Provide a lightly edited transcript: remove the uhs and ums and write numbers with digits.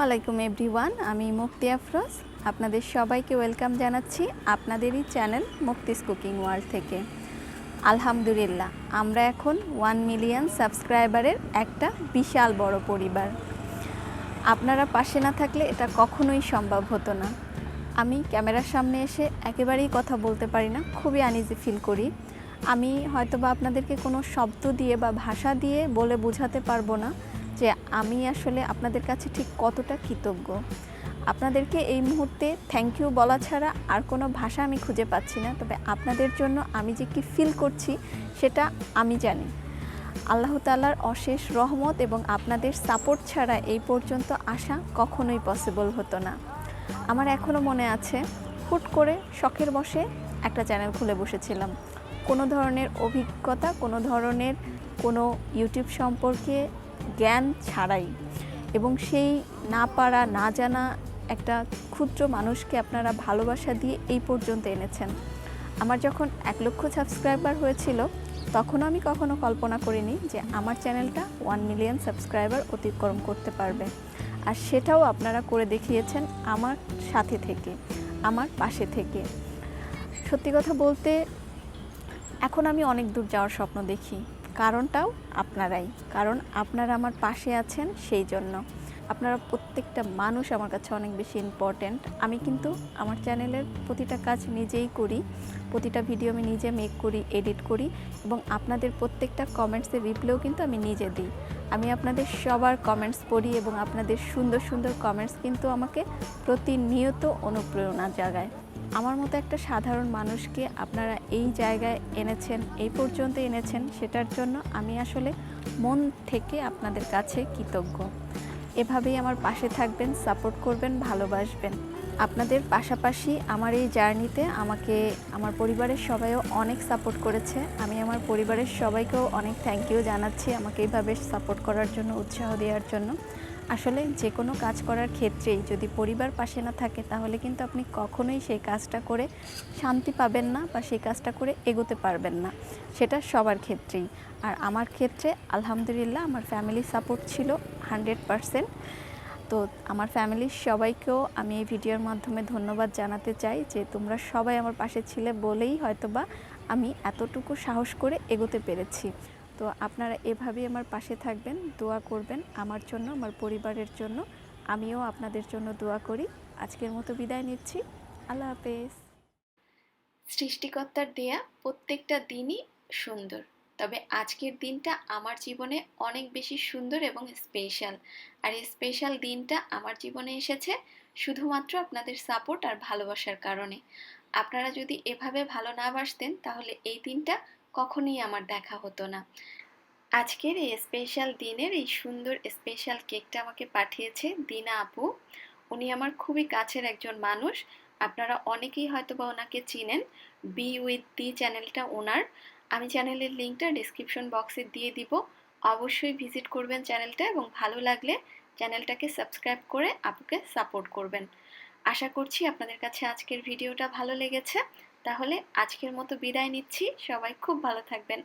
আলাইকুম এভরিওয়ান, আমি মুক্তি আফরোজ। আপনাদের সবাইকে ওয়েলকাম জানাচ্ছি আপনাদেরই চ্যানেল মুক্তিস কুকিং ওয়ার্ল্ড থেকে। আলহামদুলিল্লাহ, আমরা এখন 1 মিলিয়ন সাবস্ক্রাইবারের একটা বিশাল বড় পরিবার। আপনারা পাশে না থাকলে এটা কখনোই সম্ভব হতো না। আমি ক্যামেরার সামনে এসে একেবারেই কথা বলতে পারি না, খুবই আনইজি ফিল করি। আমি হয়তোবা আপনাদেরকে কোনো শব্দ দিয়ে বা ভাষা দিয়ে বলে বোঝাতে পারবো না যে আমি আসলে আপনাদের কাছে ঠিক কতটা কৃতজ্ঞ। আপনাদেরকে এই মুহূর্তে থ্যাংক ইউ বলা ছাড়া আর কোনো ভাষা আমি খুঁজে পাচ্ছি না। তবে আপনাদের জন্য আমি যে কি ফিল করছি সেটা আমি জানি। আল্লাহ তাআলার অশেষ রহমত এবং আপনাদের সাপোর্ট ছাড়া এই পর্যন্ত আসা কখনোই পসিবল হতো না। আমার এখনও মনে আছে, হুট করে শখের বশে একটা চ্যানেল খুলে বসেছিলাম। কোনো ধরনের অভিজ্ঞতা, কোনো ইউটিউব সম্পর্কে জ্ঞান ছাড়াই, এবং সেই না পারা না জানা একটা ক্ষুদ্র মানুষকে আপনারা ভালোবাসা দিয়ে এই পর্যন্ত এনেছেন। আমার যখন 1 লক্ষ সাবস্ক্রাইবার হয়েছিল তখনও আমি কখনো কল্পনা করিনি যে আমার চ্যানেলটা 1 মিলিয়ন সাবস্ক্রাইবার অতিক্রম করতে পারবে। আর সেটাও আপনারা করে দেখিয়েছেন আমার সাথে থেকে, আমার পাশে থেকে। সত্যি কথা বলতে এখন আমি অনেক দূর যাওয়ার স্বপ্ন দেখি, কারণটাও আপনারাই। কারণ আপনারা আমার পাশে আছেন, সেই জন্য। আপনারা প্রত্যেকটা মানুষ আমার কাছে অনেক বেশি ইম্পর্ট্যান্ট। আমি কিন্তু আমার চ্যানেলের প্রতিটা কাজ নিজেই করি, প্রতিটা ভিডিও আমি নিজে মেক করি, এডিট করি, এবং আপনাদের প্রত্যেকটা কমেন্টসের রিপ্লাইও কিন্তু আমি নিজে দিই। আমি আপনাদের সবার কমেন্টস পড়ি এবং আপনাদের সুন্দর সুন্দর কমেন্টস কিন্তু আমাকে প্রতিনিয়ত অনুপ্রেরণা জাগায়। আমার মতো একটা সাধারণ মানুষকে আপনারা এই জায়গায় এনেছেন, এই পর্যন্ত এনেছেন, সেটার জন্য আমি আসলে মন থেকে আপনাদের কাছে কৃতজ্ঞ। এভাবেই আমার পাশে থাকবেন, সাপোর্ট করবেন, ভালোবাসবেন। আপনাদের পাশাপাশি আমার এই জার্নিতে আমাকে আমার পরিবারের সবাইও অনেক সাপোর্ট করেছে। আমি আমার পরিবারের সবাইকেও অনেক থ্যাংক ইউ জানাচ্ছি আমাকে এইভাবে সাপোর্ট করার জন্য, উৎসাহ দেওয়ার জন্য। আসলে যে কোনো কাজ করার ক্ষেত্রেই যদি পরিবার পাশে না থাকে তাহলে কিন্তু আপনি কখনোই সেই কাজটা করে শান্তি পাবেন না বা সেই কাজটা করে এগোতে পারবেন না। সেটা সবার ক্ষেত্রেই। আর আমার ক্ষেত্রে আলহামদুলিল্লাহ আমার ফ্যামিলি সাপোর্ট ছিল 100%। তো আমার ফ্যামিলির সবাইকেও আমি এই ভিডিওর মাধ্যমে ধন্যবাদ জানাতে চাই যে তোমরা সবাই আমার পাশে ছিলে বলেই হয়তোবা আমি এতটুকু সাহস করে এগোতে পেরেছি। তো আপনারা এভাবেই আমার পাশে থাকবেন, দোয়া করবেন আমার জন্য, আমার পরিবারের জন্য। আমিও আপনাদের জন্য দোয়া করি। আজকের মতো বিদায় নিচ্ছি। আল্লাহ হাফেজ। সৃষ্টিকর্তার দেয়া প্রত্যেকটা দিনই সুন্দর, তবে আজকের দিনটা আমার জীবনে অনেক বেশি সুন্দর এবং স্পেশাল। আর এই স্পেশাল দিনটা আমার জীবনে এসেছে শুধুমাত্র আপনাদের সাপোর্ট আর ভালোবাসার কারণে। আপনারা যদি এভাবে ভালো না বাসতেন তাহলে এই দিনটা কখনোই আমার দেখা হতো না। আজকের এই স্পেশাল দিনের এই সুন্দর স্পেশাল কেকটা আমাকে পাঠিয়েছে দিনা আপু। উনি আমার খুবই কাছের একজন মানুষ। আপনারা অনেকেই হয়তোবা ওনাকে চিনেন। বি উইথ দি চ্যানেলটা ওনার। আমি চ্যানেলের লিঙ্কটা ডিসক্রিপশন বক্সে দিয়ে দিব। অবশ্যই ভিজিট করবেন চ্যানেলটা, এবং ভালো লাগলে চ্যানেলটাকে সাবস্ক্রাইব করে আপুকে সাপোর্ট করবেন। আশা করছি আপনাদের কাছে আজকের ভিডিওটা ভালো লেগেছে। তাহলে আজকের মতো বিদায় নিচ্ছি। সবাই খুব ভালো থাকবেন।